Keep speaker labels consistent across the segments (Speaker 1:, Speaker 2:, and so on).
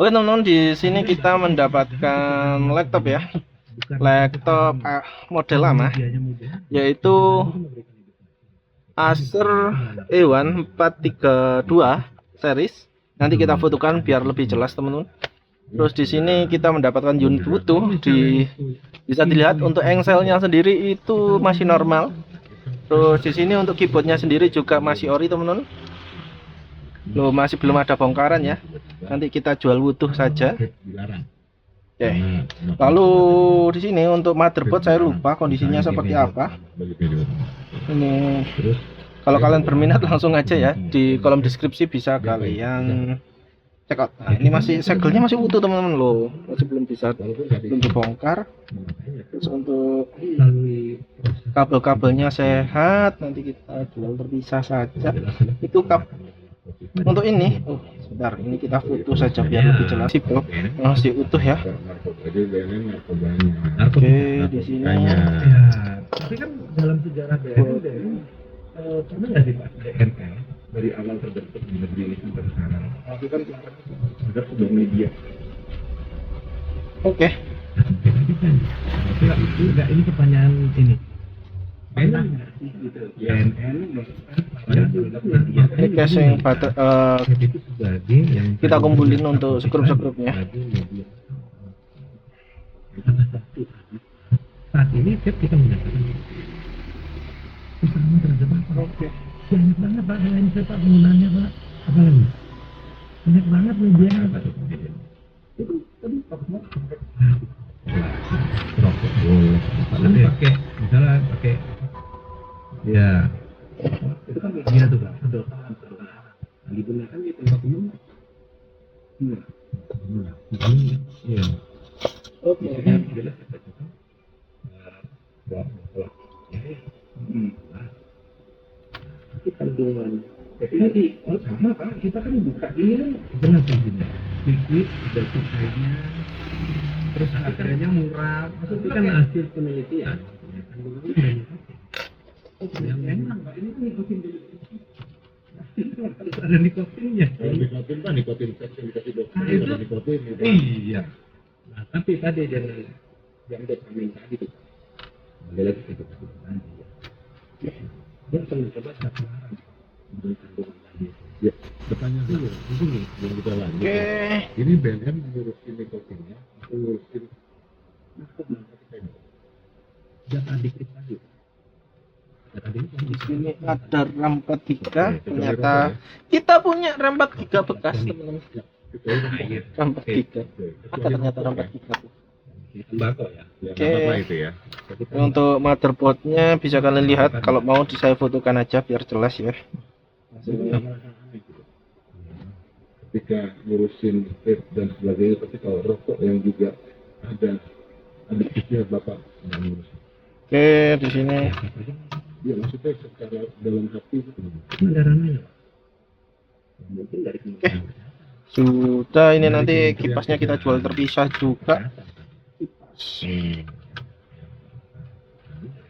Speaker 1: Oke teman-teman, di sini kita mendapatkan laptop ya, laptop model lama, yaitu Acer A1 432 series. Nanti kita fotokan biar lebih jelas teman-teman. Terus di sini kita mendapatkan unit utuh, bisa dilihat untuk engselnya sendiri itu masih normal. Terus di sini untuk keyboardnya sendiri juga masih ori teman-teman. Loh, masih belum ada bongkaran ya. Nanti kita jual utuh saja. Oke. Lalu di sini untuk motherboard saya lupa kondisinya seperti apa. Ini kalau kalian berminat langsung aja ya, di kolom deskripsi bisa kalian check out. Nah, ini masih segelnya masih utuh teman-teman loh, masih belum dibongkar. Terus untuk kabel-kabelnya sehat, nanti kita jual terpisah saja. Itu untuk ini, sebentar, ini kita foto saja biar lebih jelas. Sip, masih utuh ya. Oke, di sini.
Speaker 2: Ya, tapi kan dalam sejarah BNN pernah nggak sih Pak BNN dari awal terbentuk di negeri ini sampai sekarang? Tapi kan ada sebuah media.
Speaker 1: Oke.
Speaker 2: Enggak, ini pertanyaan ini. BNN gitu. BNN
Speaker 1: ini casing
Speaker 2: itu sebagai yang
Speaker 1: kita kumpulin untuk skrup-skrupnya.
Speaker 2: Saat ini kita menyatakan usaha terhadap apa?
Speaker 1: Oke.
Speaker 2: Banyak banget Pak, selain saya Pak penggunaannya Pak. Apa lagi? Banyak banget media Pak. Itu tadi rokok boleh. Pakai misalnya pakai ya itu kan media tuh Pak. Sedotan digunakan di tempat umum. Iya.
Speaker 1: Oke.
Speaker 2: Jelas itu kandungan. Jadi sama Pak, kita kan buka ini kan jelas begini. Liquid ada cukainya, terus harganya murah. Itu kan hasil penelitian. Kandungannya banyak. Yang memang Pak, ini kan nikotin dulu. Harus ada nikotinnya. Nikotin Pak, nikotin seks yang dikasih dokter itu nikotin. Iya. Nah, tapi tadi yang dopamin tadi tuh. Ada lagi itu nanti ya. Dia akan mencoba satu arah dengan kandungan tadi. Ya, pertanyaan dulu begini yang kita lanjut.
Speaker 1: Oke.
Speaker 2: Ini BNN ngurusin nikotinnya, atau ngurusin narkotika? Data dikit tadi.
Speaker 1: Di sini ada RAM 4 GB. Ternyata kita punya RAM 4 GB bekas teman-teman. RAM 4 GB. Ada ternyata RAM 4 GB.
Speaker 2: Tembakau ya.
Speaker 1: Oke.
Speaker 2: Itu ya.
Speaker 1: Untuk motherboardnya bisa kalian lihat, kalau mau saya fotokan aja biar jelas ya hasilnya.
Speaker 2: Ketika ngurusin vape dan sebagainya, tapi kalau rokok yang juga ada istilah Bapak yang ngurus.
Speaker 1: Oke, di sini.
Speaker 2: Ya maksudnya secara dalam hati itu ada rananya. Mungkin dari
Speaker 1: Sudah, ini nanti kipasnya kita jual terpisah juga.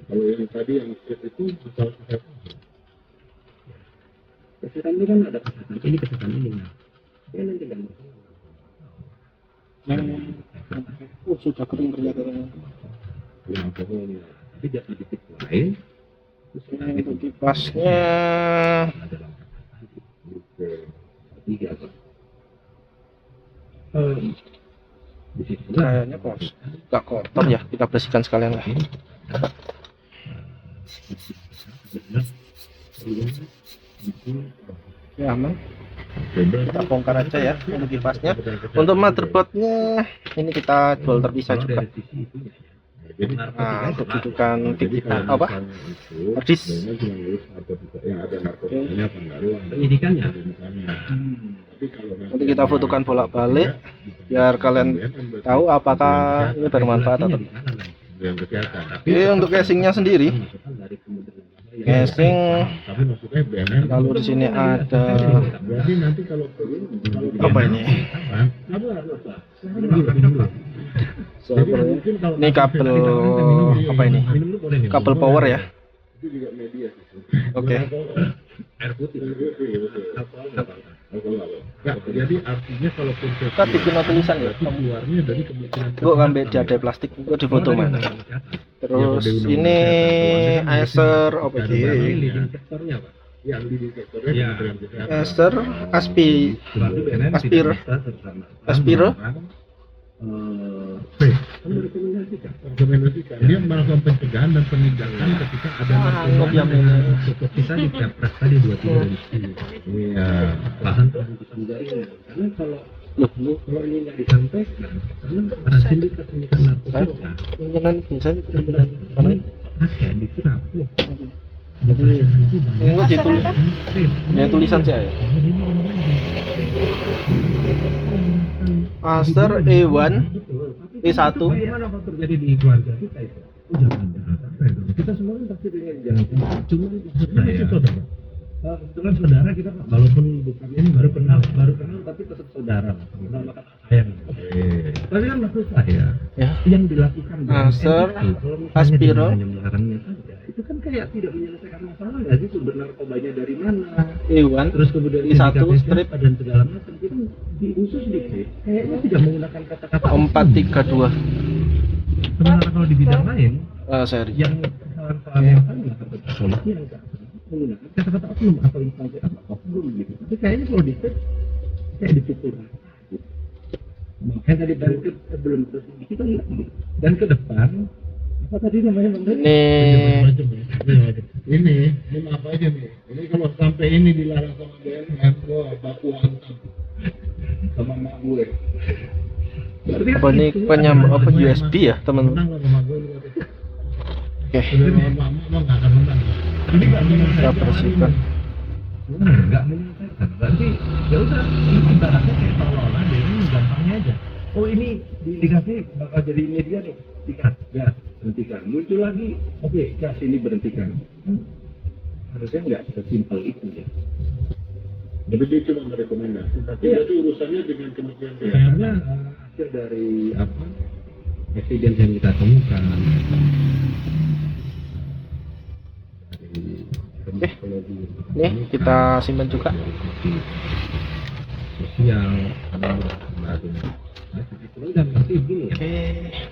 Speaker 2: Kalau yang tadi yang vape itu masalah kesehatan. Kesehatan itu kan ada kesehatan ini, kesehatan ini. Ya nanti kan.
Speaker 1: Sudah kering ternyata.
Speaker 2: Yang alkoholnya. Tapi jangan dikit lain.
Speaker 1: Ini untuk kipasnya.
Speaker 2: Tiga apa?
Speaker 1: Kayaknya gak kotor ya, kita bersihkan sekalian lah. Ya aman, kita bongkar aja ya untuk kipasnya. Untuk motherboardnya ini kita jual terpisah juga. Nah, untuk dudukan apa? Disk.
Speaker 2: Penyidikannya.
Speaker 1: Nanti kita fotokan bolak-balik biar kalian tahu apakah ini bermanfaat atau tidak. Oke, untuk casingnya sendiri, casing lalu di sini ada apa ini? Ini kabel apa ini? Kabel power ya. Oke.
Speaker 2: Air putih. Nggak, jadi artinya kalau
Speaker 1: Kita bikin tulisan ya.
Speaker 2: keluarnya dari kemungkinan
Speaker 1: Gue ngambil jadai plastik, gue di foto mana. Terus ini Acer apa sih?
Speaker 2: leading sektornya Pak. Yang leading sektornya
Speaker 3: Ya.
Speaker 2: Kementerian Kesehatan.
Speaker 1: Acer,
Speaker 2: Berarti BNN
Speaker 1: Aspir.
Speaker 2: tidak bisa serta-merta
Speaker 1: Aspiro.
Speaker 2: melarang, kan merekomendasikan. Dia melakukan pencegahan dan penindakan ketika ada
Speaker 1: ngopi yang
Speaker 2: dengan seperti tadi Kepres tadi 23 dan 10. Iya. Lahan pembukusan jaringan. Karena kalau ini nggak disampaikan, karena ada sindikat narkotika,
Speaker 1: Jangan bisa
Speaker 2: ada di Singapura. Jadi
Speaker 1: ini gue jadi tulisan sih ya. Acer E1 E1
Speaker 2: bagaimana apa terjadi di keluarga kita itu? Oh, jangan kita semua kan pasti dengan jangan cuma maksudnya masih saudara. Dengan saudara kita walaupun bukan ini baru kenal tapi tetap saudara. Kenal maka sayang. Tapi kan maksud saya
Speaker 1: ya.
Speaker 2: yang dilakukan
Speaker 1: Acer,
Speaker 2: BNN itu, kalau misalnya
Speaker 1: Aspiro.
Speaker 2: dia hanya melarangnya saja, itu kan kayak tidak menyelesaikan masalah nggak sih sumber narkobanya dari mana?
Speaker 1: E1
Speaker 2: Terus kemudian
Speaker 1: I1
Speaker 2: indikasi
Speaker 1: strip
Speaker 2: siapa dan segala macam itu di khusus dikit kayaknya tidak menggunakan kata-kata
Speaker 1: 432
Speaker 2: sementara kalau di bidang lain
Speaker 1: seri.
Speaker 2: yang kesalahan-kesalahan yang sama seperti polisi yang nggak menggunakan kata-kata oknum atau instansi apa oknum gitu tapi kayaknya kalau dicek kayak dipukul makanya tadi balik sebelum terus kita lihat dan ke depan apa tadi namanya bang Dani? Ini apa aja nih ini kalau sampai ini dilarang sama BNN gua baku hantam sama mak gue. Berarti
Speaker 1: Apa ini
Speaker 2: itu
Speaker 1: penyambung
Speaker 2: ada
Speaker 1: apa
Speaker 2: yang
Speaker 1: USB ya teman-teman?
Speaker 2: menang lah sama gue lu.
Speaker 1: Oke,
Speaker 2: Udah lawan mama emang nggak akan menang. Ini nggak
Speaker 1: kita bersihkan.
Speaker 2: nggak menyelesaikan. Berarti ya udah ini ibaratnya kayak seolah-olah dia ini gampangnya aja. Oh ini diindikasi bakal jadi media nih. Hentikan, gas, hentikan. Muncul lagi, oke, gas ini berhentikan. Harusnya nggak sesimpel itu ya.
Speaker 4: Tapi dia cuma merekomendasi. Tapi itu urusannya dengan Kementerian
Speaker 2: Karena hasil dari apa evidence yang kita temukan dari
Speaker 1: Nih kita simpan juga.
Speaker 2: sosial ada baru itu dan pasti gini ya
Speaker 1: Oke,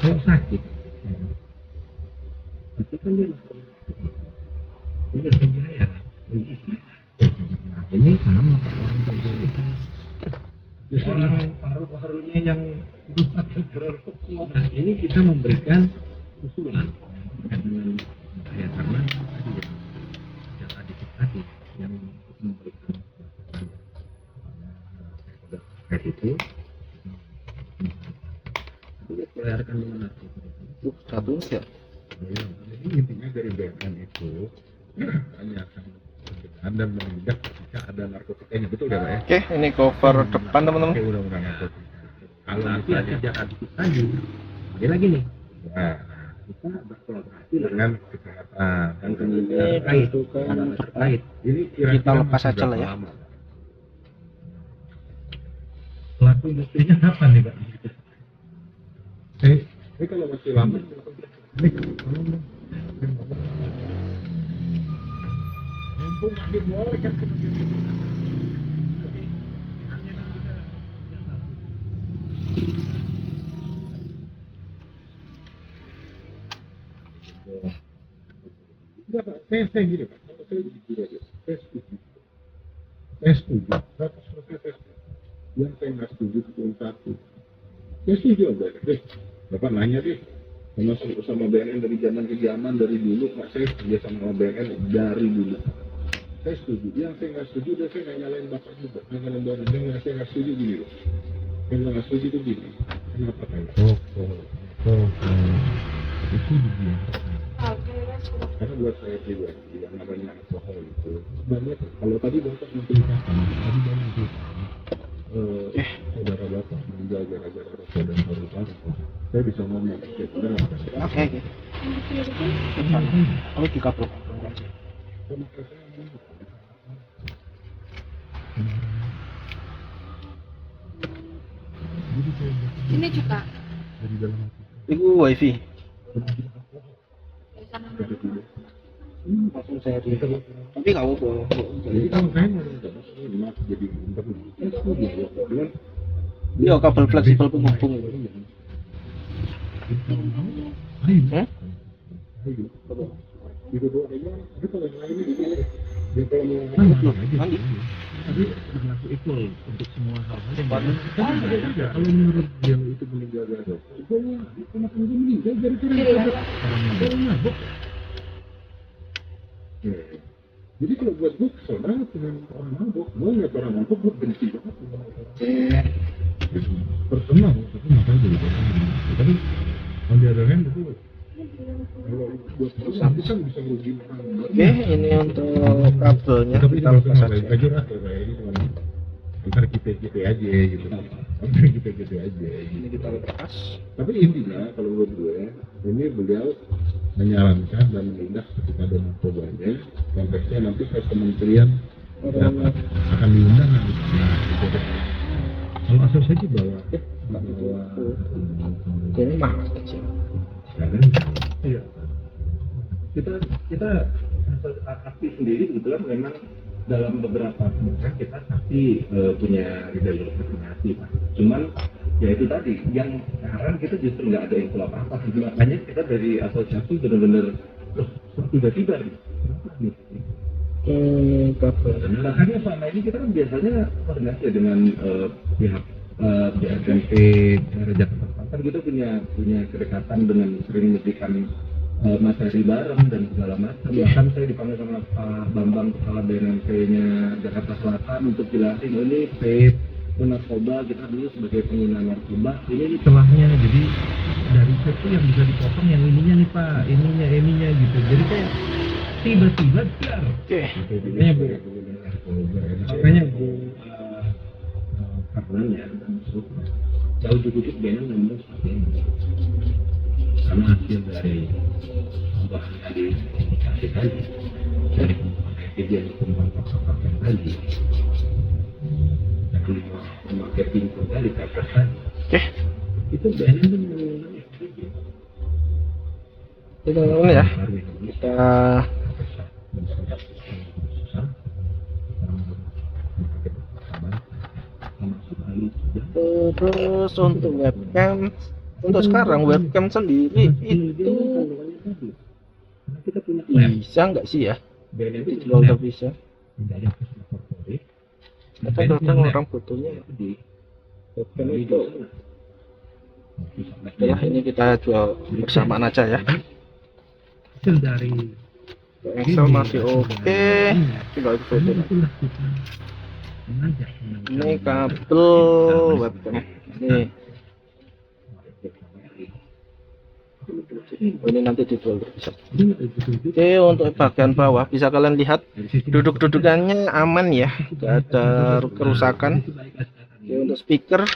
Speaker 2: kalau sakit itu kan dia ini penjaya nah ini sama Pak orang penjaya justru orang paru-parunya yang rusak berkekuatan nah ini kita memberikan usulan dengan ya karena tadi ya yang tadi yang memberikan terkait itu dikelirkan dengan narkotika
Speaker 1: satu ya.
Speaker 4: Jadi intinya dari BNN itu hanya akan pencegahan dan menindak ketika ada narkotikanya, betul ya Pak ya?
Speaker 1: Oke, ini cover depan teman-teman.
Speaker 4: Oke, undang-undang narkotika. Kalau
Speaker 2: tapi
Speaker 4: misalnya
Speaker 2: sejak aktif tadi dia lagi nih
Speaker 4: nah,
Speaker 2: kita berkolaborasi
Speaker 4: dengan kesehatan
Speaker 2: dan kemudian terkait terkait
Speaker 4: ini
Speaker 1: Kita lepas
Speaker 4: masih
Speaker 1: aja lah ya.
Speaker 4: berapa lama?
Speaker 2: pelaku industrinya kapan nih Pak?
Speaker 4: Ini kalau masih lama mumpung masih boleh kan enggak Pak, saya gini Pak, kalau saya jujur aja, saya setuju, 100% saya setuju. Yang saya nggak setuju cuma satu. Saya setuju aja, Bapak nanya deh, sama BNN dari zaman ke zaman, dari dulu Pak, saya kerja sama BNN dari dulu. Saya setuju, yang saya nggak setuju, dan saya nggak nyalain Bapak juga, nggak nyalain BNN, yang saya nggak setuju gini loh. Yang nggak setuju itu gini, kenapa kayak? Itu dibiarkan. Karena buat saya pribadi yang namanya alkohol itu banyak. Kalau tadi Bapak menceritakan, tadi banyak cerita. Saudara Bapak meninggal gara-gara rokok dan paru-paru. Saya bisa ngomong, saya sudah nggak kasih.
Speaker 1: Oke. Oh, 30.
Speaker 5: Ini juga.
Speaker 4: Dari dalam hati
Speaker 1: Itu wifi.
Speaker 4: saya tidak.
Speaker 1: Langsung saya di. Tapi kamu boleh.
Speaker 4: Jadi kalau saya mau emas jadi internet. Setuju ya. Dengan
Speaker 1: Iya, kabel fleksibel penghubung.
Speaker 4: ayo. Gitu doang aja. Tapi kalau yang lainnya gitu ya. Dia kalau mau
Speaker 1: Mandi.
Speaker 2: Tapi berlaku equal untuk semua hal-hal.
Speaker 4: ada. Kalau menurut dia itu meninggal gara itu ya, kenapa dia meninggal gara-gara orang mabuk. Jadi kalau buat gue kesel banget dengan orang mabuk. Gue ngeliat orang mabuk, gue benci banget dengan orang mabuk. Personal, tapi makanya jadi personal. Tapi on the other hand itu kalau buat sampai kan bisa merugi orang.
Speaker 1: Oke, ini untuk kabelnya
Speaker 4: Tapi
Speaker 1: kita
Speaker 4: itu
Speaker 1: lepas
Speaker 4: nggak
Speaker 1: saja.
Speaker 4: jelas ya, kayak ini cuma ntar kita aja gitu. Ntar kita aja.
Speaker 1: Ini kita lepas.
Speaker 4: Tapi intinya kalau menurut gue ini beliau menyarankan dan menindak ketika ada narkobanya, konteksnya nanti ke kementerian akan diundang nanti. Nah, gitu. Kalau asosiasi bahwa
Speaker 1: Ini mahal kecil.
Speaker 4: sekarang
Speaker 2: Iya. Kita aktif sendiri kebetulan memang dalam beberapa program kita pasti punya jalur koordinasi, Pak. Cuman ya itu tadi yang sekarang kita justru nggak ada info apa-apa. Makanya kita dari asosiasi benar-benar tiba-tiba nih. Kenapa nih?
Speaker 1: Kabel.
Speaker 2: Nah, makanya selama ini kita kan biasanya koordinasi dengan pihak BSMP Jakarta Selatan, kita punya kedekatan dengan sering memberikan materi bareng dan segala macam. Bahkan saya dipanggil sama Pak Bambang, kepala BNMP-nya Jakarta Selatan, untuk jelasin ini vape narkoba, kita dulu sebagai pengguna narkoba ini celahnya. Jadi dari vape yang bisa dipotong yang ininya nih Pak, ininya gitu. Jadi kayak tiba-tiba biar.
Speaker 1: Oke.
Speaker 2: Makanya Bu karenanya jauh cukup BNN ngomong seperti ini karena hasil dari bahan tadi komunikasi tadi dari kejadian kembang pakar tadi dari marketing dari kakak tadi
Speaker 1: Oke.
Speaker 2: itu BNN itu menggunakan
Speaker 1: Kita ini ya. Kita terus untuk webcam, untuk sekarang webcam sendiri itu
Speaker 2: kita punya
Speaker 1: bisa nggak sih ya?
Speaker 2: BNN itu
Speaker 1: Dijual nggak bisa.
Speaker 2: tidak ada korporat.
Speaker 1: Kadang orang butuhnya webcam itu. Setelah ini kita jual bersamaan aja ya.
Speaker 2: Hasil dari
Speaker 1: Excel masih oke. Tinggal di foto. Ini kabel webcam. Ini. Ini nanti dijual bisa. Oke, untuk bagian bawah bisa kalian lihat duduk-dudukannya aman ya, tidak ada kerusakan. Oke, untuk speaker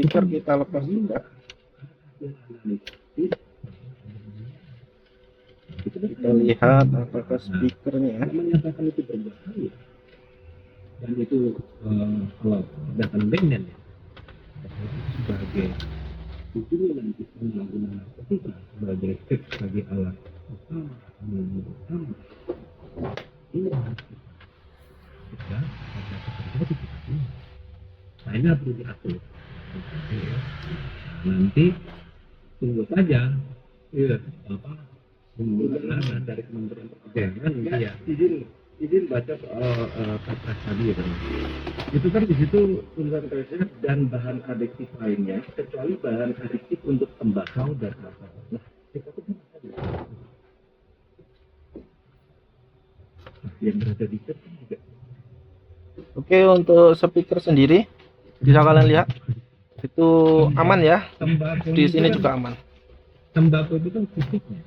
Speaker 1: kita lepas juga. Kita lihat apakah speakernya
Speaker 2: menyatakan itu berbahaya dan itu kalau datang BNN ya sebagai ujungnya nanti menggunakan narkotika sebagai trik sebagai alat utama ini harus kita ada keterlibatan. Nah ini harus diatur. Nanti tunggu saja apa penggunaan dari Kementerian Perdagangan ya. Izin baca soal Perpres tadi ya Bang. Itu kan di situ tulisan presiden dan bahan adiktif lainnya kecuali bahan adiktif untuk tembakau dan rokok. Nah, kita tuh yang berada di situ juga.
Speaker 1: Oke, untuk speaker sendiri bisa kalian lihat itu aman ya.
Speaker 2: Tembakau
Speaker 1: Di
Speaker 2: itu
Speaker 1: sini
Speaker 2: kan-
Speaker 1: juga aman.
Speaker 2: Tembakau itu kan fisiknya.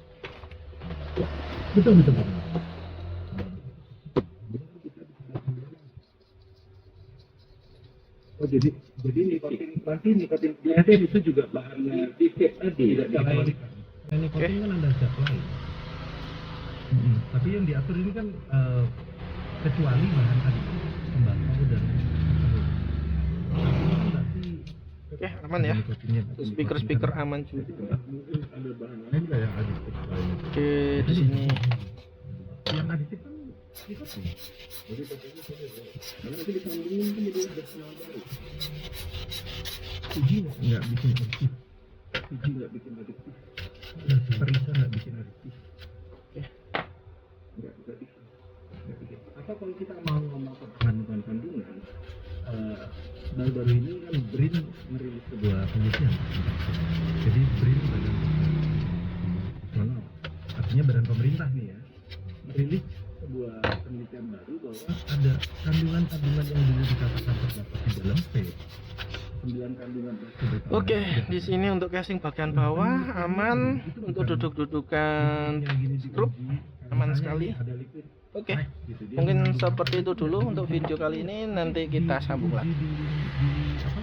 Speaker 2: Betul. Oh jadi nikotin diadem itu juga bahannya di vape tadi tidak dikembalikan. Nikotin kan ada zat lain. Tapi yang diatur ini kan kecuali bahan tadi tembakau dan
Speaker 1: Oke, aman ya. Speaker aman juga.
Speaker 4: mungkin ada bahan lain nggak yang adiktif lain?
Speaker 1: Oke, di sini
Speaker 2: yang adiktif kan Itu sih.
Speaker 4: Jadi katanya karena nanti disambungin kan jadi ada sinyal baru.
Speaker 2: Uji nggak bikin adiktif.
Speaker 4: Uji nggak bikin adiktif.
Speaker 2: Perisa nggak bikin adiktif.
Speaker 4: Nggak bikin.
Speaker 2: Apa kalau kita mau ngomong tentang kandungan, baru-baru ini kan BRIN merilis sebuah penelitian. Jadi BRIN artinya badan pemerintah nih ya, merilis sebuah penelitian baru bahwa ada kandungan-kandungan yang dulu dikatakan terdapat di dalam P. 9 kandungan plastik.
Speaker 1: Oke, di sini untuk casing bagian bawah aman, untuk duduk-dudukan skrup aman sekali. Oke, mungkin seperti itu dulu untuk video kali ini. Nanti kita sambung lagi.
Speaker 2: Apa?